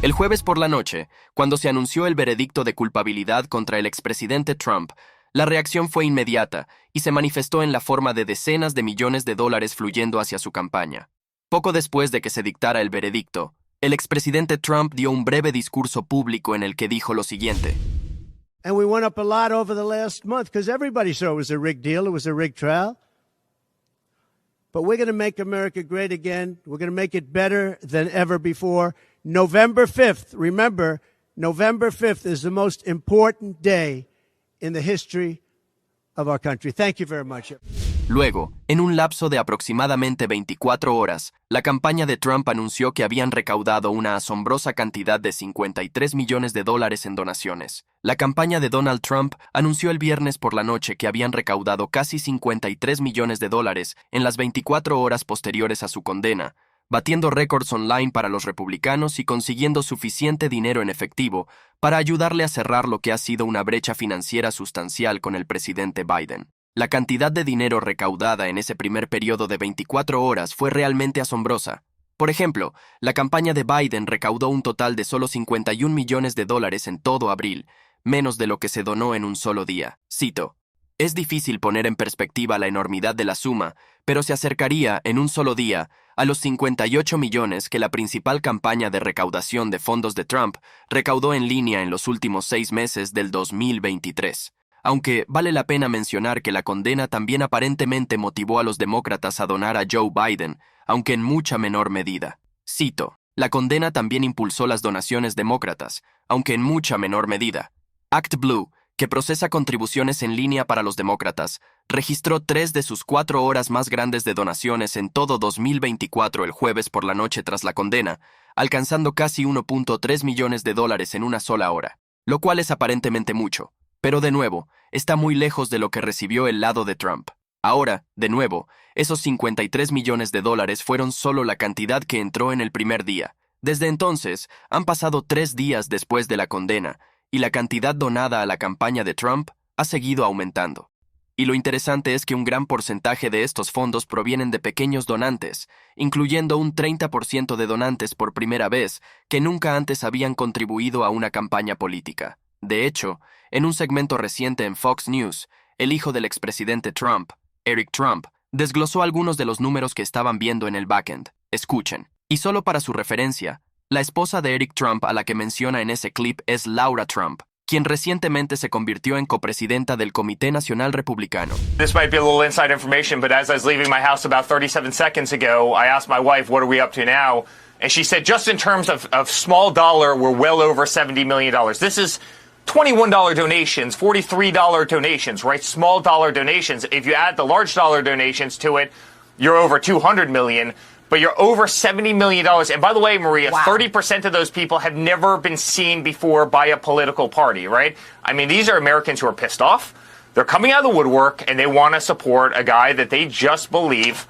El jueves por la noche, cuando se anunció el veredicto de culpabilidad contra el expresidente Trump, la reacción fue inmediata y se manifestó en la forma de decenas de millones de dólares fluyendo hacia su campaña. Poco después de que se dictara el veredicto, el expresidente Trump dio un breve discurso público en el que dijo lo siguiente. And we went up a lot over the last month because everybody saw it was a rigged deal, it was a rigged trial. But we're going to make America great again. We're going to make it better than ever before. November 5th, remember, November 5th is the most important day in the history of our country. Thank you very much. Luego, en un lapso de aproximadamente 24 horas, la campaña de Trump anunció que habían recaudado una asombrosa cantidad de 53 millones de dólares en donaciones. La campaña de Donald Trump anunció el viernes por la noche que habían recaudado casi 53 millones de dólares en las 24 horas posteriores a su condena, batiendo récords online para los republicanos y consiguiendo suficiente dinero en efectivo para ayudarle a cerrar lo que ha sido una brecha financiera sustancial con el presidente Biden. La cantidad de dinero recaudada en ese primer periodo de 24 horas fue realmente asombrosa. Por ejemplo, la campaña de Biden recaudó un total de solo 51 millones de dólares en todo abril, menos de lo que se donó en un solo día. Cito: "Es difícil poner en perspectiva la enormidad de la suma, pero se acercaría, en un solo día, a los 58 millones que la principal campaña de recaudación de fondos de Trump recaudó en línea en los últimos 6 meses del 2023. Aunque vale la pena mencionar que la condena también aparentemente motivó a los demócratas a donar a Joe Biden, aunque en mucha menor medida. Cito: "La condena también impulsó las donaciones demócratas, aunque en mucha menor medida. ActBlue, que procesa contribuciones en línea para los demócratas, registró 3 de sus 4 horas más grandes de donaciones en todo 2024 el jueves por la noche tras la condena, alcanzando casi 1.3 millones de dólares en una sola hora, lo cual es aparentemente mucho. Pero de nuevo, está muy lejos de lo que recibió el lado de Trump. Ahora, de nuevo, esos 53 millones de dólares fueron solo la cantidad que entró en el primer día. Desde entonces, han pasado 3 días después de la condena, y la cantidad donada a la campaña de Trump ha seguido aumentando. Y lo interesante es que un gran porcentaje de estos fondos provienen de pequeños donantes, incluyendo un 30% de donantes por primera vez que nunca antes habían contribuido a una campaña política. De hecho, en un segmento reciente en Fox News, el hijo del expresidente Trump, Eric Trump, desglosó algunos de los números que estaban viendo en el backend. Escuchen. Y solo para su referencia, la esposa de Eric Trump a la que menciona en ese clip es Laura Trump, quien recientemente se convirtió en copresidenta del Comité Nacional Republicano. This might be a little inside information, but as I was leaving my house about 37 seconds ago, I asked my wife, what are we up to now? And she said, just in terms of small dollar, we're well over $70 million. This is $21 donations, $43 donations, right? Small dollar donations. If you add the large dollar donations to it, you're over $200 million, but you're over $70 million. And by the way, Maria, wow. 30% of those people have never been seen before by a political party, right? I mean, these are Americans who are pissed off. They're coming out of the woodwork and they want to support a guy that they just believe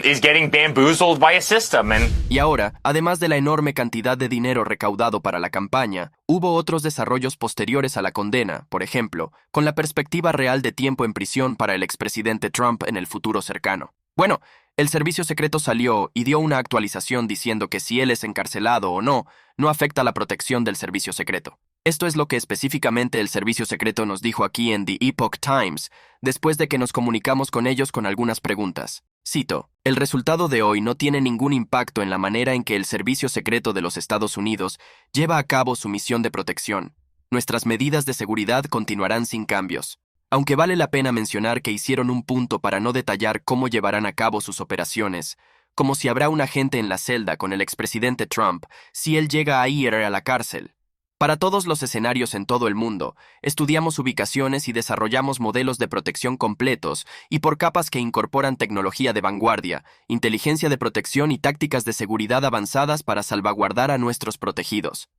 is getting bamboozled by a system. Y ahora, además de la enorme cantidad de dinero recaudado para la campaña, hubo otros desarrollos posteriores a la condena, por ejemplo, con la perspectiva real de tiempo en prisión para el expresidente Trump en el futuro cercano. Bueno, el servicio secreto salió y dio una actualización diciendo que si él es encarcelado o no, no afecta la protección del servicio secreto. Esto es lo que específicamente el servicio secreto nos dijo aquí en The Epoch Times, después de que nos comunicamos con ellos con algunas preguntas. Cito: "El resultado de hoy no tiene ningún impacto en la manera en que el Servicio Secreto de los Estados Unidos lleva a cabo su misión de protección. Nuestras medidas de seguridad continuarán sin cambios. Aunque vale la pena mencionar que hicieron un punto para no detallar cómo llevarán a cabo sus operaciones, como si habrá un agente en la celda con el expresidente Trump si él llega a ir a la cárcel. Para todos los escenarios en todo el mundo, estudiamos ubicaciones y desarrollamos modelos de protección completos y por capas que incorporan tecnología de vanguardia, inteligencia de protección y tácticas de seguridad avanzadas para salvaguardar a nuestros protegidos.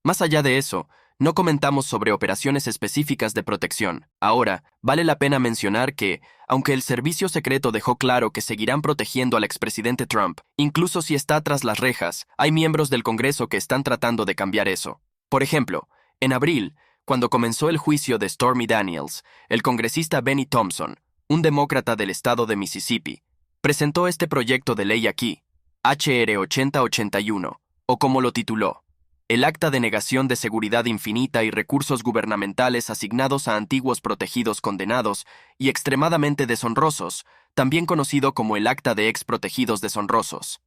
Más allá de eso, no comentamos sobre operaciones específicas de protección. Ahora, vale la pena mencionar que, aunque el servicio secreto dejó claro que seguirán protegiendo al expresidente Trump, incluso si está tras las rejas, hay miembros del Congreso que están tratando de cambiar eso. Por ejemplo, en abril, cuando comenzó el juicio de Stormy Daniels, el congresista Benny Thompson, un demócrata del estado de Mississippi, presentó este proyecto de ley aquí, HR 8081, o como lo tituló, el acta de negación de seguridad infinita y recursos gubernamentales asignados a antiguos protegidos condenados y extremadamente deshonrosos, también conocido como el acta de ex protegidos deshonrosos.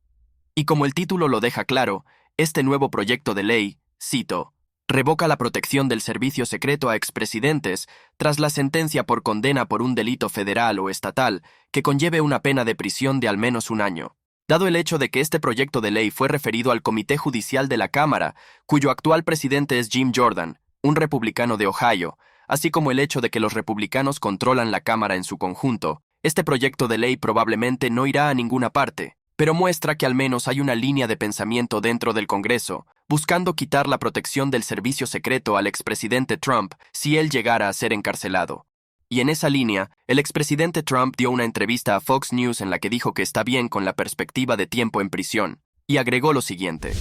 Y como el título lo deja claro, este nuevo proyecto de ley, cito, revoca la protección del servicio secreto a expresidentes tras la sentencia por condena por un delito federal o estatal que conlleve una pena de prisión de al menos un año. Dado el hecho de que este proyecto de ley fue referido al Comité Judicial de la Cámara, cuyo actual presidente es Jim Jordan, un republicano de Ohio, así como el hecho de que los republicanos controlan la Cámara en su conjunto, este proyecto de ley probablemente no irá a ninguna parte, pero muestra que al menos hay una línea de pensamiento dentro del Congreso, buscando quitar la protección del servicio secreto al expresidente Trump si él llegara a ser encarcelado. Y en esa línea, el expresidente Trump dio una entrevista a Fox News en la que dijo que está bien con la perspectiva de tiempo en prisión, y agregó lo siguiente.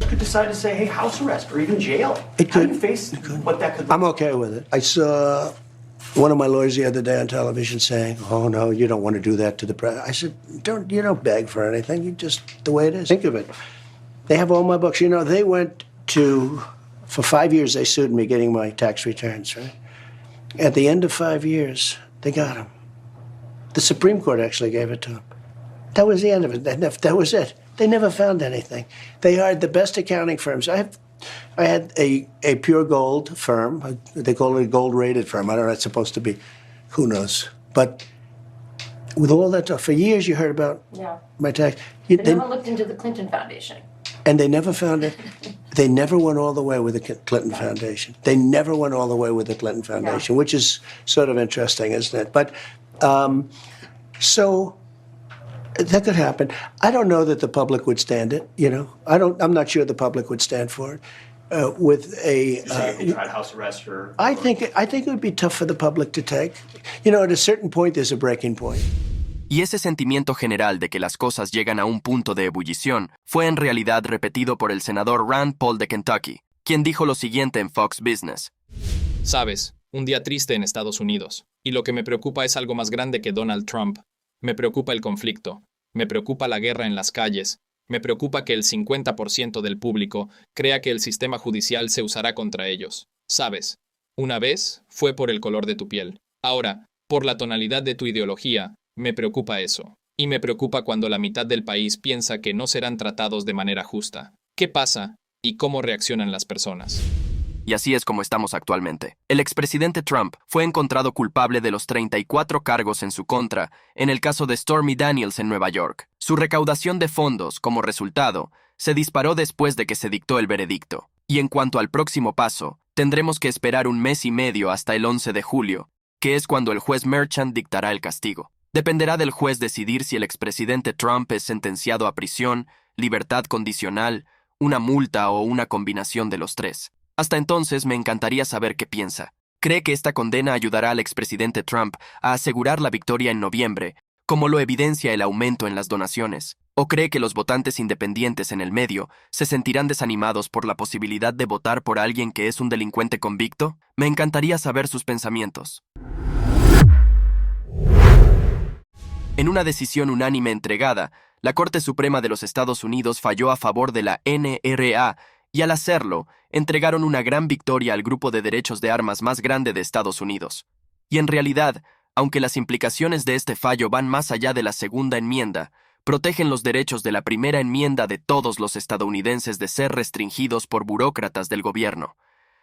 Could decide to say, hey, house arrest or even jail. It How do could. you face what that could I'm okay with it. I saw one of my lawyers the other day on television saying, "Oh no, you don't want to do that to the president." I said, you don't beg for anything. You just the way it is. Think of it. They have all my books. You know, they went to for 5 years. They sued me getting my tax returns. Right. At the end of 5 years, they got them. The Supreme Court actually gave it to them. That was the end of it. That was it. They never found anything. They hired the best accounting firms. I had a pure gold firm. They call it a gold-rated firm. I don't know. It's supposed to be, who knows? But with all that, for years you heard about my tax. They never looked into the Clinton Foundation. And they never found it. They never went all the way with the Clinton Foundation. They never went all the way with the Clinton Foundation, which is sort of interesting, isn't it? But so that could happen. I don't know that the public would stand it. You know, I'm not sure the public would stand for it. With a, if they tried house arrest or I think it would be tough for the public to take. You know, at a certain point, there's a breaking point. Y ese sentimiento general de que las cosas llegan a un punto de ebullición fue en realidad repetido por el senador Rand Paul de Kentucky, quien dijo lo siguiente en Fox Business. Sabes, un día triste en Estados Unidos, y lo que me preocupa es algo más grande que Donald Trump. Me preocupa el conflicto, me preocupa la guerra en las calles, me preocupa que el 50% del público crea que el sistema judicial se usará contra ellos. Sabes, una vez fue por el color de tu piel, ahora, por la tonalidad de tu ideología. Me preocupa eso. Y me preocupa cuando la mitad del país piensa que no serán tratados de manera justa. ¿Qué pasa? ¿Y cómo reaccionan las personas? Y así es como estamos actualmente. El expresidente Trump fue encontrado culpable de los 34 cargos en su contra en el caso de Stormy Daniels en Nueva York. Su recaudación de fondos, como resultado, se disparó después de que se dictó el veredicto. Y en cuanto al próximo paso, tendremos que esperar 1 mes y medio hasta el 11 de julio, que es cuando el juez Merchant dictará el castigo. Dependerá del juez decidir si el expresidente Trump es sentenciado a prisión, libertad condicional, una multa o una combinación de los tres. Hasta entonces me encantaría saber qué piensa. ¿Cree que esta condena ayudará al expresidente Trump a asegurar la victoria en noviembre, como lo evidencia el aumento en las donaciones? ¿O cree que los votantes independientes en el medio se sentirán desanimados por la posibilidad de votar por alguien que es un delincuente convicto? Me encantaría saber sus pensamientos. En una decisión unánime entregada, la Corte Suprema de los Estados Unidos falló a favor de la NRA y al hacerlo, entregaron una gran victoria al grupo de derechos de armas más grande de Estados Unidos. Y en realidad, aunque las implicaciones de este fallo van más allá de la segunda enmienda, protegen los derechos de la primera enmienda de todos los estadounidenses de ser restringidos por burócratas del gobierno.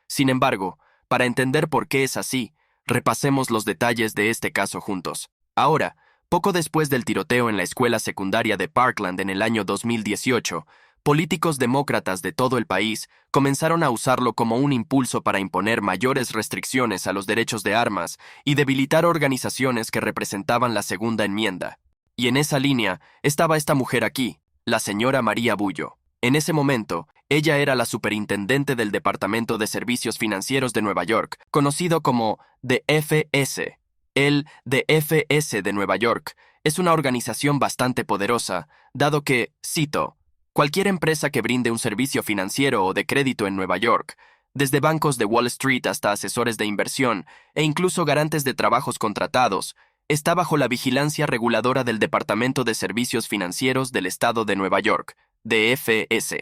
Sin embargo, para entender por qué es así, repasemos los detalles de este caso juntos. Ahora, poco después del tiroteo en la escuela secundaria de Parkland en el año 2018, políticos demócratas de todo el país comenzaron a usarlo como un impulso para imponer mayores restricciones a los derechos de armas y debilitar organizaciones que representaban la segunda enmienda. Y en esa línea estaba esta mujer aquí, la señora María Bullo. En ese momento, ella era la superintendente del Departamento de Servicios Financieros de Nueva York, conocido como DFS. El DFS de Nueva York es una organización bastante poderosa, dado que, cito, cualquier empresa que brinde un servicio financiero o de crédito en Nueva York, desde bancos de Wall Street hasta asesores de inversión e incluso garantes de trabajos contratados, está bajo la vigilancia reguladora del Departamento de Servicios Financieros del Estado de Nueva York, DFS.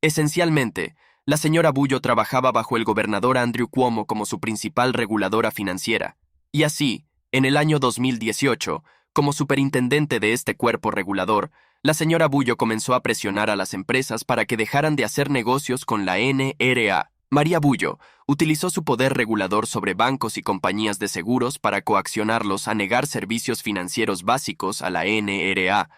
Esencialmente, la señora Bullo trabajaba bajo el gobernador Andrew Cuomo como su principal reguladora financiera, y así, en el año 2018, como superintendente de este cuerpo regulador, la señora Bullo comenzó a presionar a las empresas para que dejaran de hacer negocios con la NRA. María Bullo utilizó su poder regulador sobre bancos y compañías de seguros para coaccionarlos a negar servicios financieros básicos a la NRA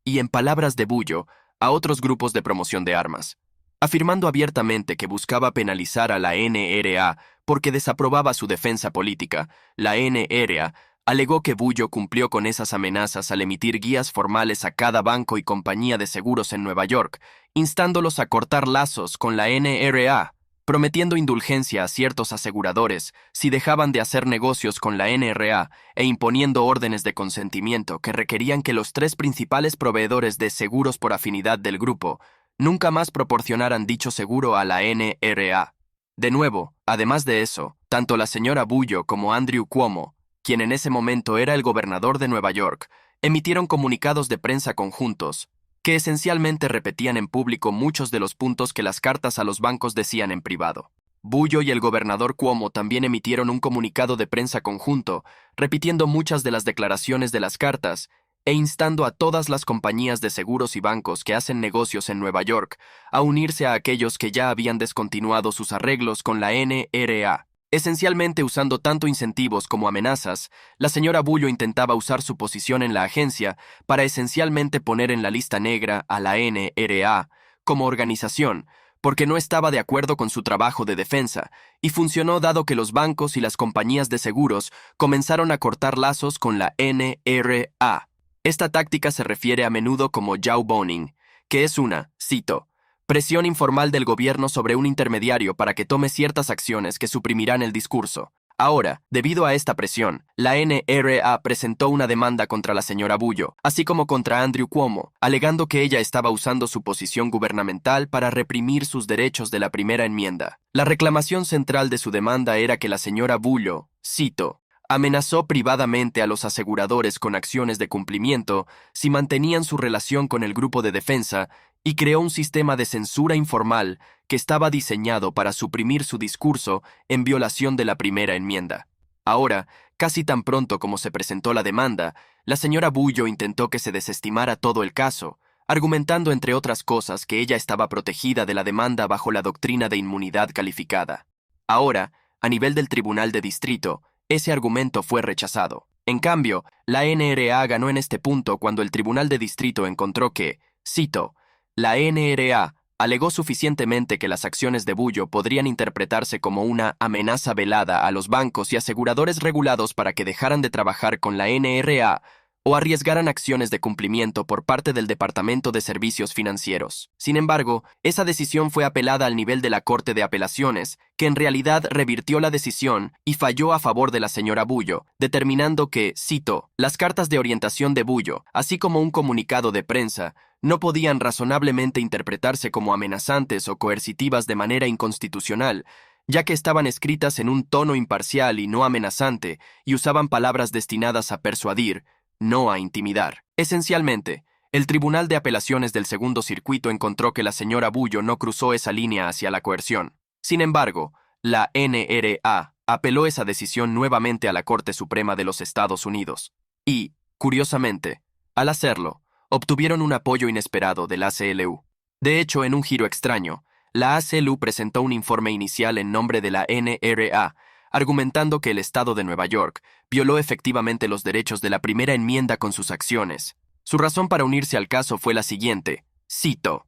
y, en palabras de Bullo, a otros grupos de promoción de armas, afirmando abiertamente que buscaba penalizar a la NRA porque desaprobaba su defensa política. La NRA alegó que Bullo cumplió con esas amenazas al emitir guías formales a cada banco y compañía de seguros en Nueva York, instándolos a cortar lazos con la NRA, prometiendo indulgencia a ciertos aseguradores si dejaban de hacer negocios con la NRA e imponiendo órdenes de consentimiento que requerían que los 3 principales proveedores de seguros por afinidad del grupo nunca más proporcionaran dicho seguro a la NRA. De nuevo, además de eso, tanto la señora Bullo como Andrew Cuomo, quien en ese momento era el gobernador de Nueva York, emitieron comunicados de prensa conjuntos, que esencialmente repetían en público muchos de los puntos que las cartas a los bancos decían en privado. Bullo y el gobernador Cuomo también emitieron un comunicado de prensa conjunto, repitiendo muchas de las declaraciones de las cartas e instando a todas las compañías de seguros y bancos que hacen negocios en Nueva York a unirse a aquellos que ya habían descontinuado sus arreglos con la NRA. Esencialmente usando tanto incentivos como amenazas, la señora Bullo intentaba usar su posición en la agencia para esencialmente poner en la lista negra a la NRA como organización, porque no estaba de acuerdo con su trabajo de defensa, y funcionó dado que los bancos y las compañías de seguros comenzaron a cortar lazos con la NRA. Esta táctica se refiere a menudo como jawboning, que es una, cito, presión informal del gobierno sobre un intermediario para que tome ciertas acciones que suprimirán el discurso. Ahora, debido a esta presión, la NRA presentó una demanda contra la señora Bullo, así como contra Andrew Cuomo, alegando que ella estaba usando su posición gubernamental para reprimir sus derechos de la primera enmienda. La reclamación central de su demanda era que la señora Bullo, cito, amenazó privadamente a los aseguradores con acciones de cumplimiento si mantenían su relación con el grupo de defensa y creó un sistema de censura informal que estaba diseñado para suprimir su discurso en violación de la primera enmienda. Ahora, casi tan pronto como se presentó la demanda, la señora Bullo intentó que se desestimara todo el caso, argumentando entre otras cosas que ella estaba protegida de la demanda bajo la doctrina de inmunidad calificada. Ahora, a nivel del Tribunal de Distrito, ese argumento fue rechazado. En cambio, la NRA ganó en este punto cuando el Tribunal de Distrito encontró que, cito, la NRA alegó suficientemente que las acciones de Bullo podrían interpretarse como una amenaza velada a los bancos y aseguradores regulados para que dejaran de trabajar con la NRA o arriesgaran acciones de cumplimiento por parte del Departamento de Servicios Financieros. Sin embargo, esa decisión fue apelada al nivel de la Corte de Apelaciones, que en realidad revirtió la decisión y falló a favor de la señora Bullo, determinando que, cito, las cartas de orientación de Bullo, así como un comunicado de prensa, no podían razonablemente interpretarse como amenazantes o coercitivas de manera inconstitucional, ya que estaban escritas en un tono imparcial y no amenazante y usaban palabras destinadas a persuadir, no a intimidar. Esencialmente, el Tribunal de Apelaciones del Segundo Circuito encontró que la señora Bullo no cruzó esa línea hacia la coerción. Sin embargo, la NRA apeló esa decisión nuevamente a la Corte Suprema de los Estados Unidos. Y, curiosamente, al hacerlo, obtuvieron un apoyo inesperado del ACLU. De hecho, en un giro extraño, la ACLU presentó un informe inicial en nombre de la NRA, argumentando que el Estado de Nueva York violó efectivamente los derechos de la primera enmienda con sus acciones. Su razón para unirse al caso fue la siguiente, cito,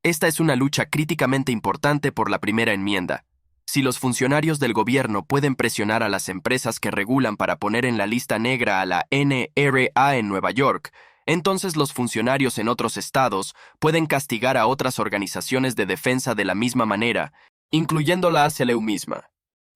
esta es una lucha críticamente importante por la primera enmienda. Si los funcionarios del gobierno pueden presionar a las empresas que regulan para poner en la lista negra a la NRA en Nueva York, entonces los funcionarios en otros estados pueden castigar a otras organizaciones de defensa de la misma manera, incluyendo la ACLU misma.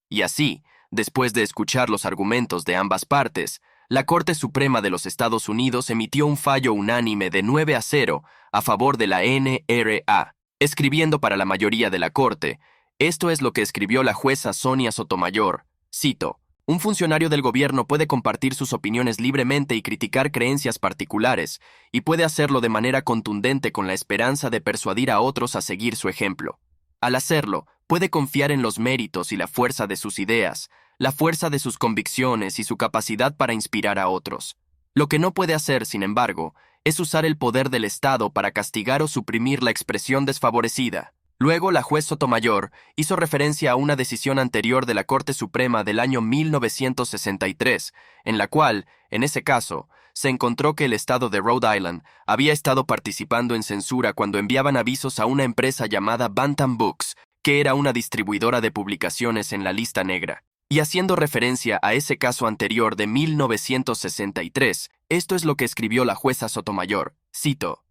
Y así, después de escuchar los argumentos de ambas partes, la Corte Suprema de los Estados Unidos emitió un fallo unánime de 9-0 a favor de la NRA, escribiendo para la mayoría de la Corte. Esto es lo que escribió la jueza Sonia Sotomayor, cito, un funcionario del gobierno puede compartir sus opiniones libremente y criticar creencias particulares, y puede hacerlo de manera contundente con la esperanza de persuadir a otros a seguir su ejemplo. Al hacerlo, puede confiar en los méritos y la fuerza de sus ideas, la fuerza de sus convicciones y su capacidad para inspirar a otros. Lo que no puede hacer, sin embargo, es usar el poder del Estado para castigar o suprimir la expresión desfavorecida. Luego, la juez Sotomayor hizo referencia a una decisión anterior de la Corte Suprema del año 1963, en la cual, en ese caso, se encontró que el estado de Rhode Island había estado participando en censura cuando enviaban avisos a una empresa llamada Bantam Books, que era una distribuidora de publicaciones en la lista negra. Y haciendo referencia a ese caso anterior de 1963, esto es lo que escribió la jueza Sotomayor, cito: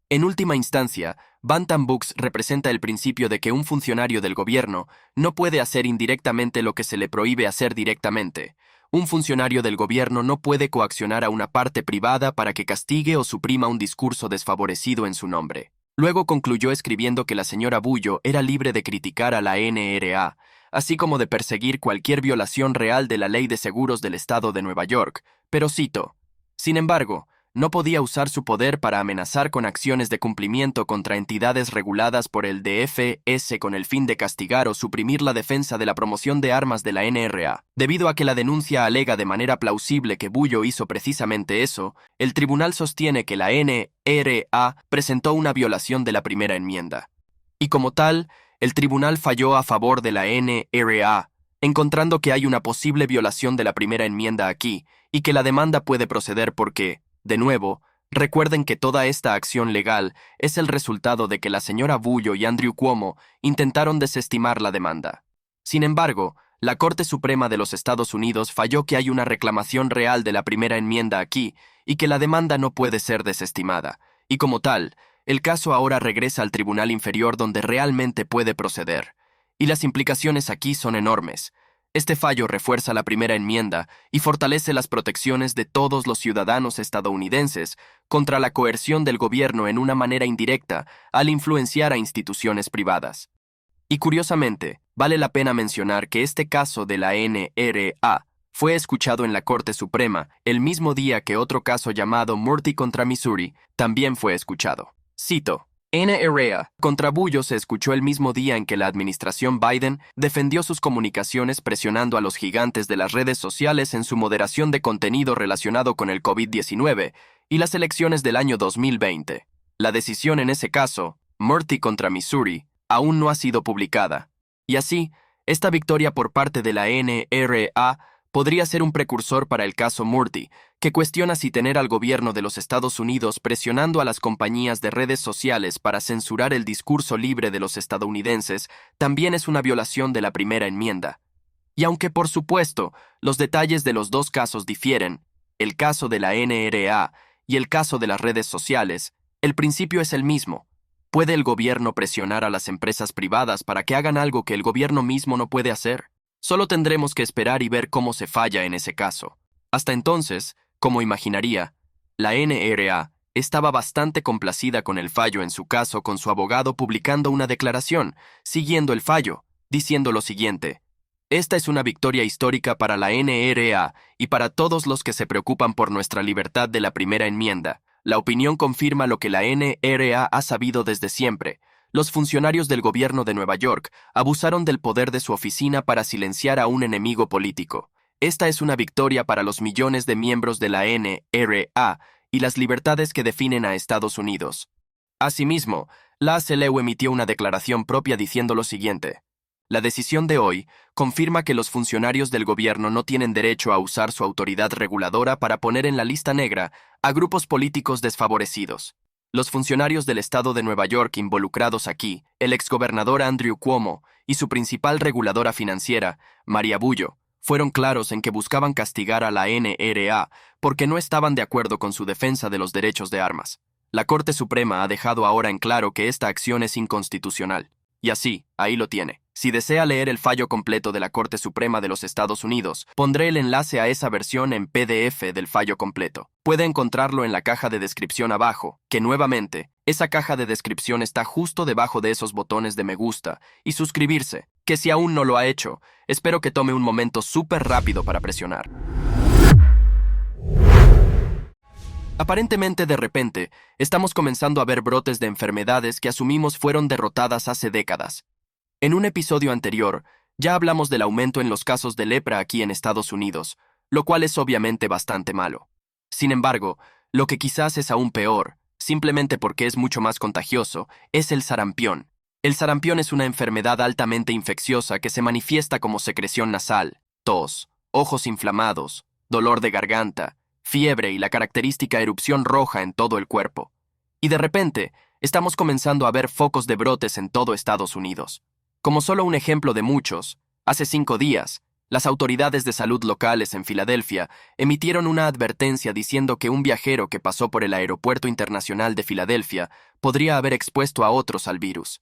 en última instancia, Bantam Books representa el principio de que un funcionario del gobierno no puede hacer indirectamente lo que se le prohíbe hacer directamente. Un funcionario del gobierno no puede coaccionar a una parte privada para que castigue o suprima un discurso desfavorecido en su nombre. Luego concluyó escribiendo que la señora Bullo era libre de criticar a la NRA, así como de perseguir cualquier violación real de la ley de seguros del estado de Nueva York, pero cito: sin embargo, no podía usar su poder para amenazar con acciones de cumplimiento contra entidades reguladas por el DFS con el fin de castigar o suprimir la defensa de la promoción de armas de la NRA. Debido a que la denuncia alega de manera plausible que Bullo hizo precisamente eso, el tribunal sostiene que la NRA presentó una violación de la primera enmienda. Y como tal, el tribunal falló a favor de la NRA, encontrando que hay una posible violación de la primera enmienda aquí y que la demanda puede proceder porque, de nuevo, recuerden que toda esta acción legal es el resultado de que la señora Bullo y Andrew Cuomo intentaron desestimar la demanda. Sin embargo, la Corte Suprema de los Estados Unidos falló que hay una reclamación real de la primera enmienda aquí y que la demanda no puede ser desestimada, y como tal, el caso ahora regresa al tribunal inferior donde realmente puede proceder. Y las implicaciones aquí son enormes. Este fallo refuerza la primera enmienda y fortalece las protecciones de todos los ciudadanos estadounidenses contra la coerción del gobierno en una manera indirecta al influenciar a instituciones privadas. Y curiosamente, vale la pena mencionar que este caso de la NRA fue escuchado en la Corte Suprema el mismo día que otro caso llamado Murty contra Missouri también fue escuchado. Cito: NRA contra Bullo se escuchó el mismo día en que la administración Biden defendió sus comunicaciones presionando a los gigantes de las redes sociales en su moderación de contenido relacionado con el COVID-19 y las elecciones del año 2020. La decisión en ese caso, Murty contra Missouri, aún no ha sido publicada. Y así, esta victoria por parte de la NRA podría ser un precursor para el caso Murty, que cuestiona si tener al gobierno de los Estados Unidos presionando a las compañías de redes sociales para censurar el discurso libre de los estadounidenses también es una violación de la primera enmienda. Y aunque por supuesto los detalles de los dos casos difieren, el caso de la NRA y el caso de las redes sociales, el principio es el mismo. ¿Puede el gobierno presionar a las empresas privadas para que hagan algo que el gobierno mismo no puede hacer? Solo tendremos que esperar y ver cómo se falla en ese caso. Hasta entonces, como imaginaría, la NRA estaba bastante complacida con el fallo en su caso, con su abogado publicando una declaración, siguiendo el fallo, diciendo lo siguiente: esta es una victoria histórica para la NRA y para todos los que se preocupan por nuestra libertad de la primera enmienda. La opinión confirma lo que la NRA ha sabido desde siempre. Los funcionarios del gobierno de Nueva York abusaron del poder de su oficina para silenciar a un enemigo político. Esta es una victoria para los millones de miembros de la NRA y las libertades que definen a Estados Unidos. Asimismo, la ACLU emitió una declaración propia diciendo lo siguiente: la decisión de hoy confirma que los funcionarios del gobierno no tienen derecho a usar su autoridad reguladora para poner en la lista negra a grupos políticos desfavorecidos. Los funcionarios del estado de Nueva York involucrados aquí, el exgobernador Andrew Cuomo y su principal reguladora financiera, Maria Bullo, fueron claros en que buscaban castigar a la NRA porque no estaban de acuerdo con su defensa de los derechos de armas. La Corte Suprema ha dejado ahora en claro que esta acción es inconstitucional. Y así, ahí lo tiene. Si desea leer el fallo completo de la Corte Suprema de los Estados Unidos, pondré el enlace a esa versión en PDF del fallo completo. Puede encontrarlo en la caja de descripción abajo, que nuevamente, esa caja de descripción está justo debajo de esos botones de me gusta y suscribirse, que si aún no lo ha hecho, espero que tome un momento súper rápido para presionar. Aparentemente, de repente, estamos comenzando a ver brotes de enfermedades que asumimos fueron derrotadas hace décadas. En un episodio anterior, ya hablamos del aumento en los casos de lepra aquí en Estados Unidos, lo cual es obviamente bastante malo. Sin embargo, lo que quizás es aún peor, simplemente porque es mucho más contagioso, es el sarampión. El sarampión es una enfermedad altamente infecciosa que se manifiesta como secreción nasal, tos, ojos inflamados, dolor de garganta, fiebre y la característica erupción roja en todo el cuerpo. Y de repente, estamos comenzando a ver focos de brotes en todo Estados Unidos. Como solo un ejemplo de muchos, hace 5 días, las autoridades de salud locales en Filadelfia emitieron una advertencia diciendo que un viajero que pasó por el Aeropuerto Internacional de Filadelfia podría haber expuesto a otros al virus.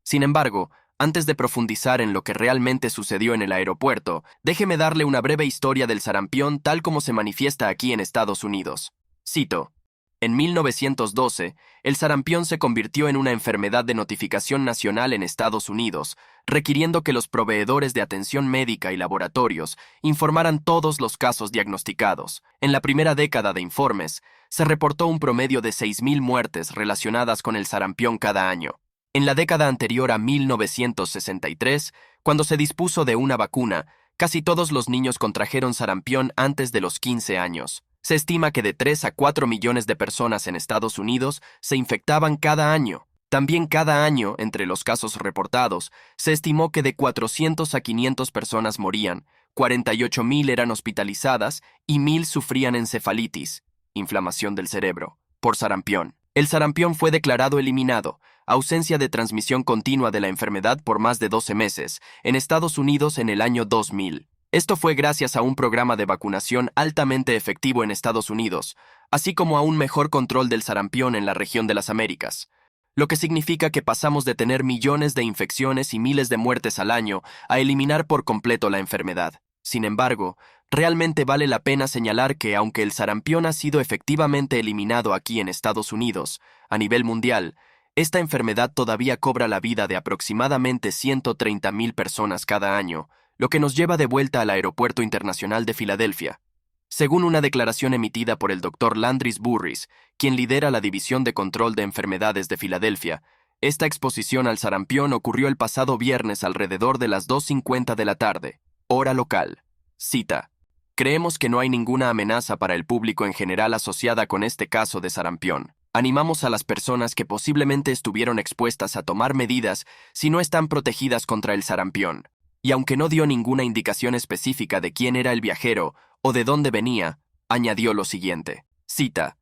Sin embargo, antes de profundizar en lo que realmente sucedió en el aeropuerto, déjeme darle una breve historia del sarampión tal como se manifiesta aquí en Estados Unidos. Cito: en 1912, el sarampión se convirtió en una enfermedad de notificación nacional en Estados Unidos, requiriendo que los proveedores de atención médica y laboratorios informaran todos los casos diagnosticados. En la primera década de informes, se reportó un promedio de 6.000 muertes relacionadas con el sarampión cada año. En la década anterior a 1963, cuando se dispuso de una vacuna, casi todos los niños contrajeron sarampión antes de los 15 años. Se estima que de 3 a 4 millones de personas en Estados Unidos se infectaban cada año. También cada año, entre los casos reportados, se estimó que de 400 a 500 personas morían, 48.000 eran hospitalizadas y 1.000 sufrían encefalitis, inflamación del cerebro, por sarampión. El sarampión fue declarado eliminado, ausencia de transmisión continua de la enfermedad por más de 12 meses, en Estados Unidos en el año 2000. Esto fue gracias a un programa de vacunación altamente efectivo en Estados Unidos, así como a un mejor control del sarampión en la región de las Américas, lo que significa que pasamos de tener millones de infecciones y miles de muertes al año a eliminar por completo la enfermedad. Sin embargo, realmente vale la pena señalar que aunque el sarampión ha sido efectivamente eliminado aquí en Estados Unidos, a nivel mundial, esta enfermedad todavía cobra la vida de aproximadamente 130.000 personas cada año, lo que nos lleva de vuelta al Aeropuerto Internacional de Filadelfia. Según una declaración emitida por el Dr. Landris Burris, quien lidera la División de Control de Enfermedades de Filadelfia, esta exposición al sarampión ocurrió el pasado viernes alrededor de las 2:50 de la tarde, hora local. Cita: creemos que no hay ninguna amenaza para el público en general asociada con este caso de sarampión. Animamos a las personas que posiblemente estuvieron expuestas a tomar medidas si no están protegidas contra el sarampión. Y aunque no dio ninguna indicación específica de quién era el viajero o de dónde venía, añadió lo siguiente. Cita: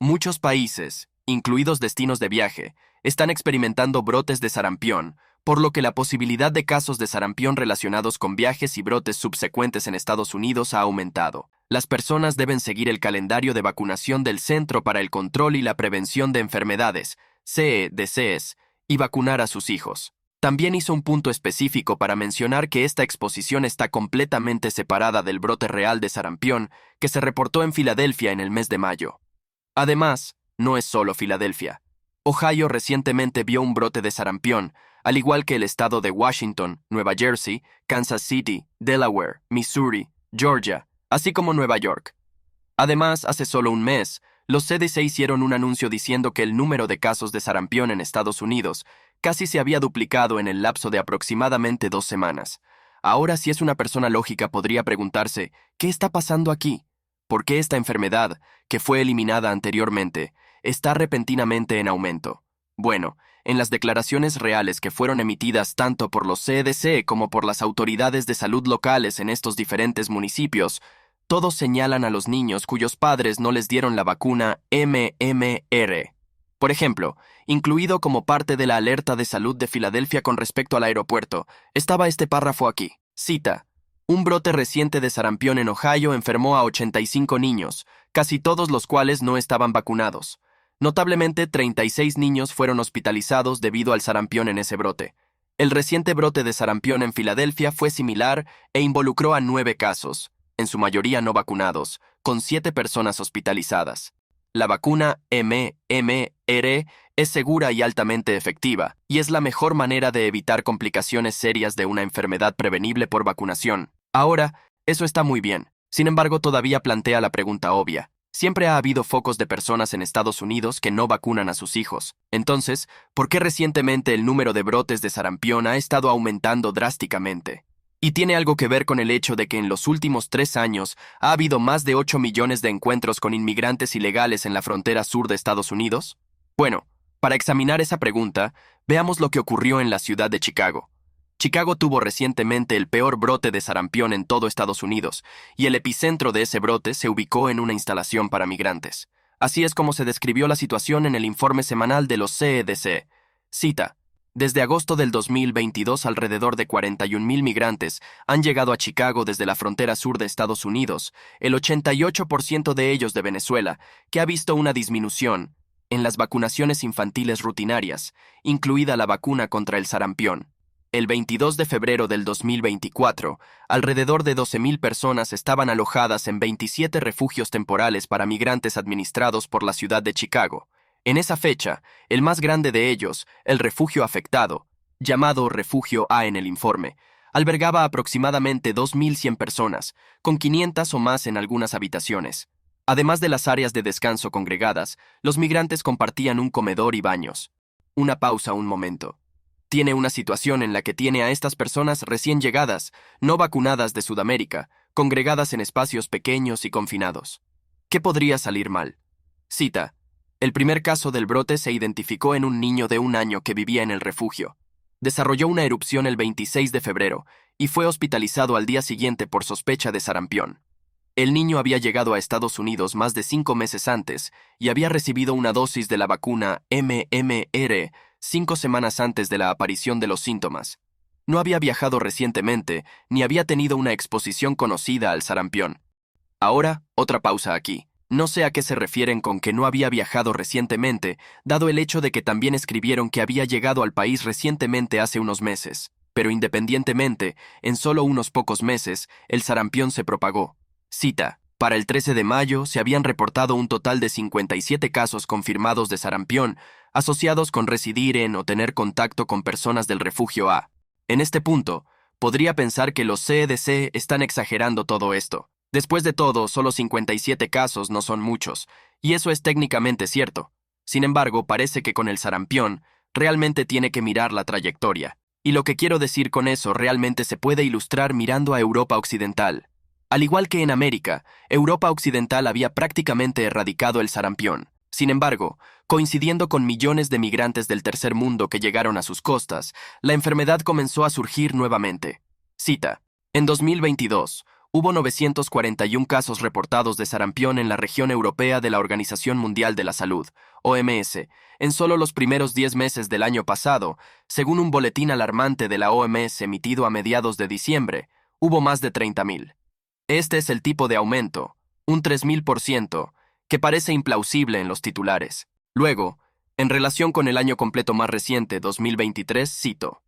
muchos países, incluidos destinos de viaje, están experimentando brotes de sarampión, por lo que la posibilidad de casos de sarampión relacionados con viajes y brotes subsecuentes en Estados Unidos ha aumentado. Las personas deben seguir el calendario de vacunación del Centro para el Control y la Prevención de Enfermedades, CDC, y vacunar a sus hijos. También hizo un punto específico para mencionar que esta exposición está completamente separada del brote real de sarampión que se reportó en Filadelfia en el mes de mayo. Además, no es solo Filadelfia. Ohio recientemente vio un brote de sarampión, al igual que el estado de Washington, Nueva Jersey, Kansas City, Delaware, Missouri, Georgia, así como Nueva York. Además, hace solo un mes, los CDC hicieron un anuncio diciendo que el número de casos de sarampión en Estados Unidos casi se había duplicado en el lapso de aproximadamente 2 semanas. Ahora, si es una persona lógica, podría preguntarse, ¿qué está pasando aquí? ¿Por qué esta enfermedad, que fue eliminada anteriormente, está repentinamente en aumento? Bueno, en las declaraciones reales que fueron emitidas tanto por los CDC como por las autoridades de salud locales en estos diferentes municipios, todos señalan a los niños cuyos padres no les dieron la vacuna MMR. Por ejemplo, incluido como parte de la alerta de salud de Filadelfia con respecto al aeropuerto, estaba este párrafo aquí. Cita: un brote reciente de sarampión en Ohio enfermó a 85 niños, casi todos los cuales no estaban vacunados. Notablemente, 36 niños fueron hospitalizados debido al sarampión en ese brote. El reciente brote de sarampión en Filadelfia fue similar e involucró a 9 casos, en su mayoría no vacunados, con 7 personas hospitalizadas. La vacuna MMR es segura y altamente efectiva, y es la mejor manera de evitar complicaciones serias de una enfermedad prevenible por vacunación. Ahora, eso está muy bien. Sin embargo, todavía plantea la pregunta obvia. Siempre ha habido focos de personas en Estados Unidos que no vacunan a sus hijos. Entonces, ¿por qué recientemente el número de brotes de sarampión ha estado aumentando drásticamente? Y tiene algo que ver con el hecho de que en los últimos 3 años ha habido más de 8 millones de encuentros con inmigrantes ilegales en la frontera sur de Estados Unidos. Bueno, para examinar esa pregunta, veamos lo que ocurrió en la ciudad de Chicago. Chicago tuvo recientemente el peor brote de sarampión en todo Estados Unidos, y el epicentro de ese brote se ubicó en una instalación para migrantes. Así es como se describió la situación en el informe semanal de los CDC. Cita: desde agosto del 2022, alrededor de 41,000 migrantes han llegado a Chicago desde la frontera sur de Estados Unidos, el 88% de ellos de Venezuela, que ha visto una disminución en las vacunaciones infantiles rutinarias, incluida la vacuna contra el sarampión. El 22 de febrero del 2024, alrededor de 12,000 personas estaban alojadas en 27 refugios temporales para migrantes administrados por la ciudad de Chicago. En esa fecha, el más grande de ellos, el refugio afectado, llamado Refugio A en el informe, albergaba aproximadamente 2,100 personas, con 500 o más en algunas habitaciones. Además de las áreas de descanso congregadas, los migrantes compartían un comedor y baños. Una pausa un momento. Tiene una situación en la que tiene a estas personas recién llegadas, no vacunadas de Sudamérica, congregadas en espacios pequeños y confinados. ¿Qué podría salir mal? Cita: el primer caso del brote se identificó en un niño de 1 año que vivía en el refugio. Desarrolló una erupción el 26 de febrero y fue hospitalizado al día siguiente por sospecha de sarampión. El niño había llegado a Estados Unidos más de 5 meses antes y había recibido una dosis de la vacuna MMR 5 semanas antes de la aparición de los síntomas. No había viajado recientemente ni había tenido una exposición conocida al sarampión. Ahora, otra pausa aquí. No sé a qué se refieren con que no había viajado recientemente, dado el hecho de que también escribieron que había llegado al país recientemente hace unos meses. Pero independientemente, en solo unos pocos meses, el sarampión se propagó. Cita: para el 13 de mayo se habían reportado un total de 57 casos confirmados de sarampión, asociados con residir en o tener contacto con personas del refugio A. En este punto, podría pensar que los CDC están exagerando todo esto. Después de todo, solo 57 casos no son muchos, y eso es técnicamente cierto. Sin embargo, parece que con el sarampión, realmente tiene que mirar la trayectoria. Y lo que quiero decir con eso realmente se puede ilustrar mirando a Europa Occidental. Al igual que en América, Europa Occidental había prácticamente erradicado el sarampión. Sin embargo, coincidiendo con millones de migrantes del tercer mundo que llegaron a sus costas, la enfermedad comenzó a surgir nuevamente. Cita: en 2022, hubo 941 casos reportados de sarampión en la región europea de la Organización Mundial de la Salud, OMS, en solo los primeros 10 meses del año pasado, según un boletín alarmante de la OMS emitido a mediados de diciembre, hubo más de 30,000. Este es el tipo de aumento, un 3,000%, que parece implausible en los titulares. Luego, en relación con el año completo más reciente, 2023, cito: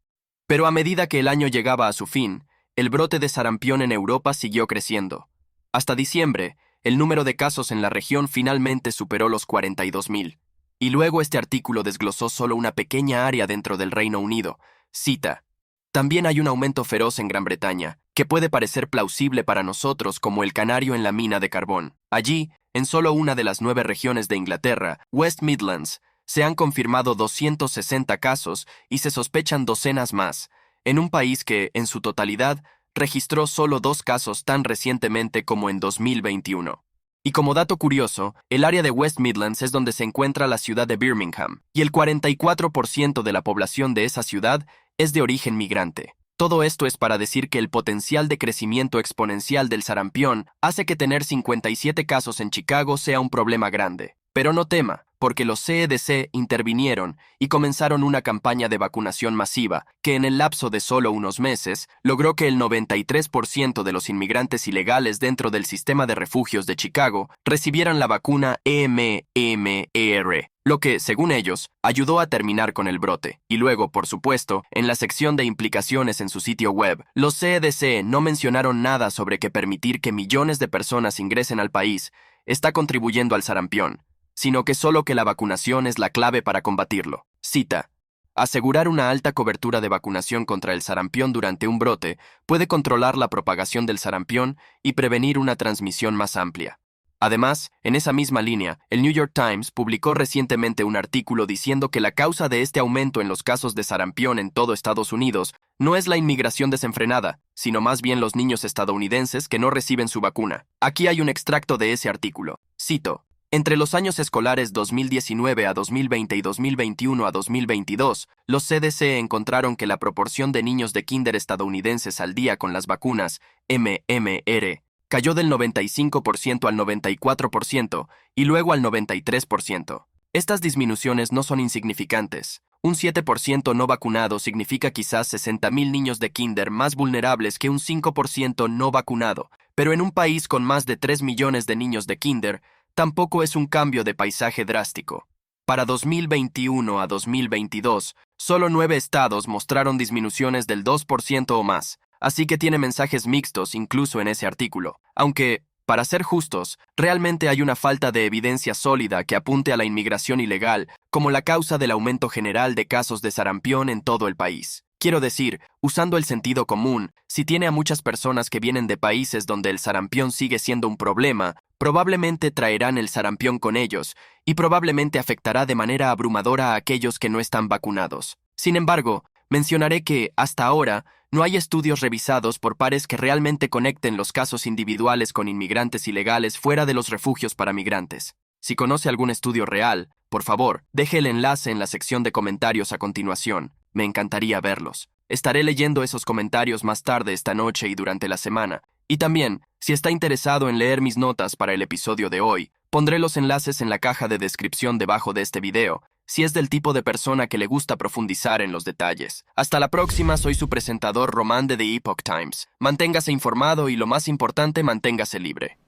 pero a medida que el año llegaba a su fin, el brote de sarampión en Europa siguió creciendo. Hasta diciembre, el número de casos en la región finalmente superó los 42,000. Y luego este artículo desglosó solo una pequeña área dentro del Reino Unido. Cita: también hay un aumento feroz en Gran Bretaña, que puede parecer plausible para nosotros como el canario en la mina de carbón. Allí, en solo una de las 9 regiones de Inglaterra, West Midlands, se han confirmado 260 casos y se sospechan docenas más, en un país que, en su totalidad, registró solo 2 casos tan recientemente como en 2021. Y como dato curioso, el área de West Midlands es donde se encuentra la ciudad de Birmingham, y el 44% de la población de esa ciudad es de origen migrante. Todo esto es para decir que el potencial de crecimiento exponencial del sarampión hace que tener 57 casos en Chicago sea un problema grande. Pero no tema, porque los CDC intervinieron y comenzaron una campaña de vacunación masiva que en el lapso de solo unos meses logró que el 93% de los inmigrantes ilegales dentro del sistema de refugios de Chicago recibieran la vacuna MMR, lo que, según ellos, ayudó a terminar con el brote. Y luego, por supuesto, en la sección de implicaciones en su sitio web, los CDC no mencionaron nada sobre que permitir que millones de personas ingresen al país está contribuyendo al sarampión, sino que solo que la vacunación es la clave para combatirlo. Cita: asegurar una alta cobertura de vacunación contra el sarampión durante un brote puede controlar la propagación del sarampión y prevenir una transmisión más amplia. Además, en esa misma línea, el New York Times publicó recientemente un artículo diciendo que la causa de este aumento en los casos de sarampión en todo Estados Unidos no es la inmigración desenfrenada, sino más bien los niños estadounidenses que no reciben su vacuna. Aquí hay un extracto de ese artículo. Cito: entre los años escolares 2019 a 2020 y 2021 a 2022, los CDC encontraron que la proporción de niños de kinder estadounidenses al día con las vacunas MMR cayó del 95% al 94% y luego al 93%. Estas disminuciones no son insignificantes. Un 7% no vacunado significa quizás 60,000 niños de kinder más vulnerables que un 5% no vacunado, pero en un país con más de 3 millones de niños de kinder, tampoco es un cambio de paisaje drástico. Para 2021 a 2022, solo 9 estados mostraron disminuciones del 2% o más, así que tiene mensajes mixtos incluso en ese artículo. Aunque, para ser justos, realmente hay una falta de evidencia sólida que apunte a la inmigración ilegal como la causa del aumento general de casos de sarampión en todo el país. Quiero decir, usando el sentido común, si tiene a muchas personas que vienen de países donde el sarampión sigue siendo un problema, probablemente traerán el sarampión con ellos y probablemente afectará de manera abrumadora a aquellos que no están vacunados. Sin embargo, mencionaré que, hasta ahora, no hay estudios revisados por pares que realmente conecten los casos individuales con inmigrantes ilegales fuera de los refugios para migrantes. Si conoce algún estudio real, por favor, deje el enlace en la sección de comentarios a continuación. Me encantaría verlos. Estaré leyendo esos comentarios más tarde esta noche y durante la semana. Y también, si está interesado en leer mis notas para el episodio de hoy, pondré los enlaces en la caja de descripción debajo de este video, si es del tipo de persona que le gusta profundizar en los detalles. Hasta la próxima, soy su presentador Román de The Epoch Times. Manténgase informado y lo más importante, manténgase libre.